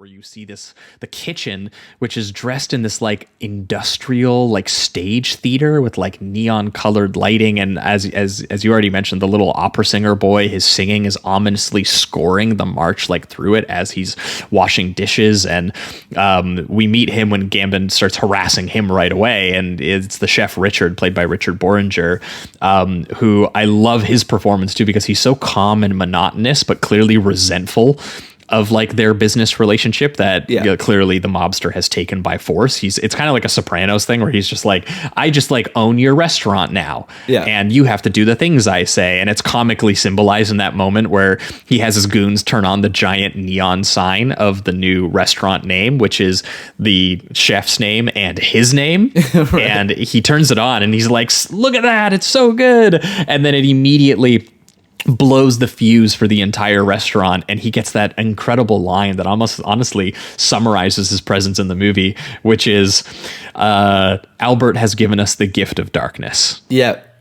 where you see the kitchen, which is dressed in this like industrial like stage theater with like neon colored lighting, and as you already mentioned, the little opera singer boy, his singing is ominously scoring the march like through it as he's washing dishes, and we meet him when Gambon starts harassing him right away, and it's the chef Richard, played by Richard Boringer, who I love his performance too, because he's so calm and monotonous but clearly resentful of like their business relationship that clearly the mobster has taken by force. It's kind of like a Sopranos thing where he's just like, I just like own your restaurant now, and you have to do the things I say. And it's comically symbolized in that moment where he has his goons turn on the giant neon sign of the new restaurant name, which is the chef's name and his name. Right. And he turns it on and he's like, look at that, it's so good. And then it immediately blows the fuse for the entire restaurant, and he gets that incredible line that almost honestly summarizes his presence in the movie, which is Albert has given us the gift of darkness.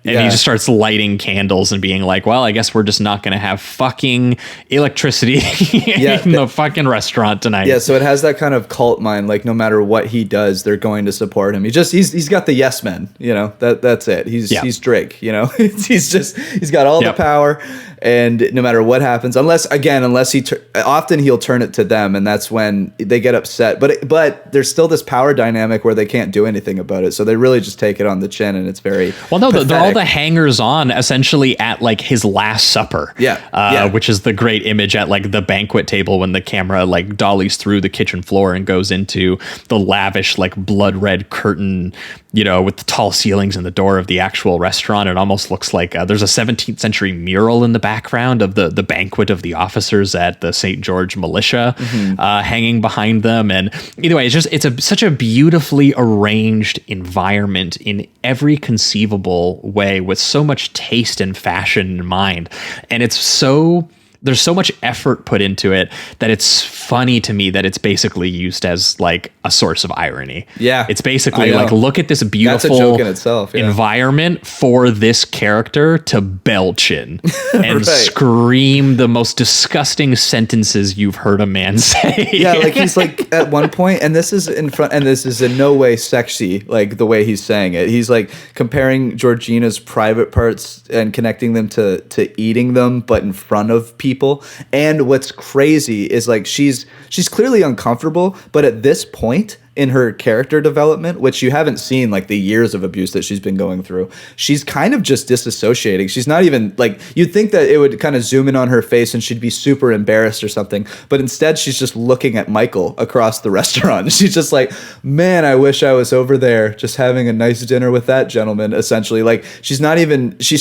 And he just starts lighting candles and being like, well, I guess we're just not going to have fucking electricity in the fucking restaurant tonight. Yeah, so it has that kind of cult mind, like no matter what he does, they're going to support him. He's got the yes men, you know, that's it. He's Drake, you know, he's got all the power, and no matter what happens, unless often he'll turn it to them, and that's when they get upset. But there's still this power dynamic where they can't do anything about it. So they really just take it on the chin, and it's very they're all the hangers on essentially at like his last supper, which is the great image at like the banquet table when the camera like dollies through the kitchen floor and goes into the lavish like blood red curtain, you know, with the tall ceilings and the door of the actual restaurant. It almost looks like there's a 17th century mural in the background of the banquet of the officers at the St. George Militia hanging behind them. And either way, it's such a beautifully arranged environment in every conceivable way, with so much taste and fashion in mind. And there's so much effort put into it that it's funny to me that it's basically used as like a source of irony. Yeah. It's basically like, look at this beautiful joke in itself, environment for this character to belch in and scream the most disgusting sentences you've heard a man say. Yeah, like he's like at one point, and this is in no way sexy, like the way he's saying it. He's like comparing Georgina's private parts and connecting them to eating them, but in front of people. And what's crazy is like she's clearly uncomfortable, but at this point in her character development, which you haven't seen like the years of abuse that she's been going through, she's kind of just disassociating. She's not even like, you'd think that it would kind of zoom in on her face and she'd be super embarrassed or something, but instead she's just looking at Michael across the restaurant. She's just like, man, I wish I was over there just having a nice dinner with that gentleman, essentially. Like she's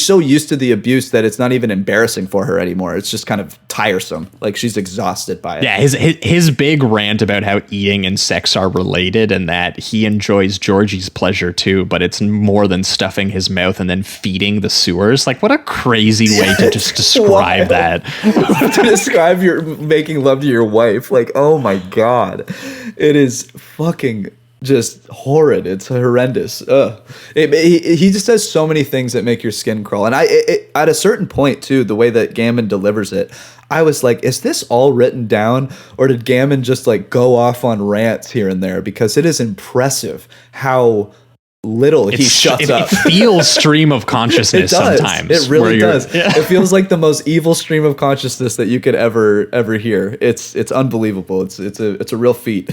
so used to the abuse that it's not even embarrassing for her anymore. It's just kind of tiresome. Like she's exhausted by it. Yeah, his big rant about how eating and sex are related, and that he enjoys Georgie's pleasure too, but it's more than stuffing his mouth and then feeding the sewers. Like, what a crazy way to just describe that. To describe your making love to your wife. Like, oh my God. It is fucking just horrid. It's horrendous. He just says so many things that make your skin crawl. And at a certain point too, the way that Gambon delivers it, I was like, is this all written down, or did Gambon just like go off on rants here and there? Because it is impressive how little he shuts up. It feels stream of consciousness sometimes. It really does. Yeah. It feels like the most evil stream of consciousness that you could ever hear. It's unbelievable. It's a real feat.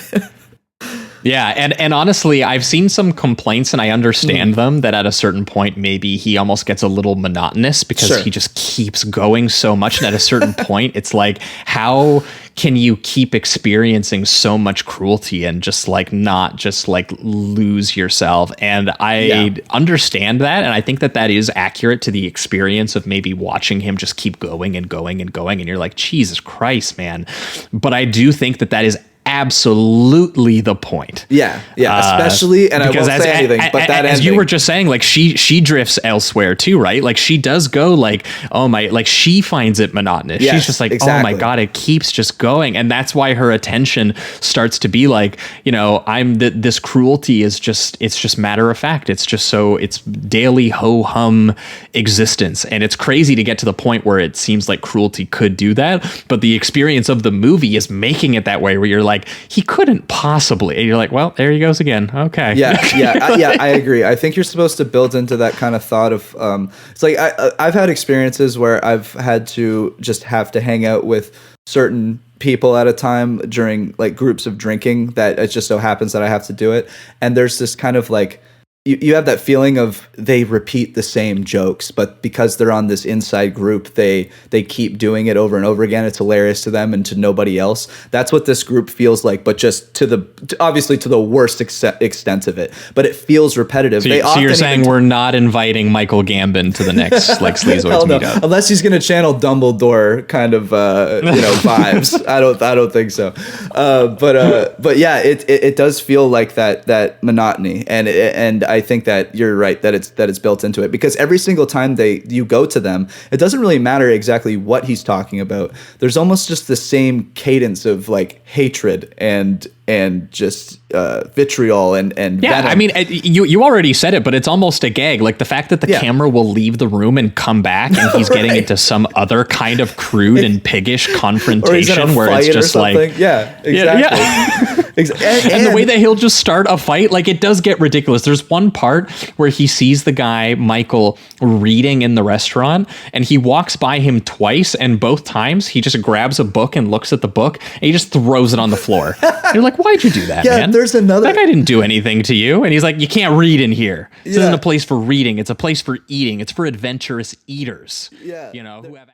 Yeah, and honestly, I've seen some complaints, and I understand them, that at a certain point, maybe he almost gets a little monotonous because he just keeps going so much. And at a certain point, it's like, how can you keep experiencing so much cruelty and just like not just like lose yourself? And I understand that. And I think that is accurate to the experience of maybe watching him just keep going and going and going. And you're like, Jesus Christ, man. But I do think that is absolutely the point. Especially, and I won't say anything, but that as ending, you were just saying, like she drifts elsewhere too, right? Like she does go like, oh my, like she finds it monotonous. She's just like, oh my God, it keeps just going. And that's why her attention starts to be like, you know, this cruelty is just, it's just matter of fact. It's just it's daily ho-hum existence. And it's crazy to get to the point where it seems like cruelty could do that. But the experience of the movie is making it that way, where you're like, like, he couldn't possibly. And you're like, well, there he goes again. Okay. Yeah, I agree. I think you're supposed to build into that kind of thought of it's like I've had experiences where I've had to just have to hang out with certain people at a time during like groups of drinking, that it just so happens that I have to do it, and there's this kind of like you have that feeling of they repeat the same jokes, but because they're on this inside group, they keep doing it over and over again. It's hilarious to them and to nobody else. That's what this group feels like, but just obviously to the worst extent of it. But it feels repetitive. So you're saying we're not inviting Michael Gambon to the next like Sleazoids meetup, unless he's going to channel Dumbledore kind of vibes. I don't think so. But yeah, it does feel like that monotony, and I think that you're right that it's built into it, because every single time you go to them, it doesn't really matter exactly what he's talking about. There's almost just the same cadence of like hatred and just vitriol and yeah, venom. I mean, you already said it, but it's almost a gag. Like the fact that the camera will leave the room and come back, and he's getting into some other kind of crude and piggish confrontation where it's just like, yeah, exactly. And the way that he'll just start a fight, like it does get ridiculous. There's one part where he sees the guy Michael reading in the restaurant, and he walks by him twice, and both times he just grabs a book and looks at the book, and he just throws it on the floor. You're like, why'd you do that, man? There's another. That guy didn't do anything to you. And he's like, you can't read in here. This isn't a place for reading. It's a place for eating. It's for adventurous eaters. Yeah. You know, who have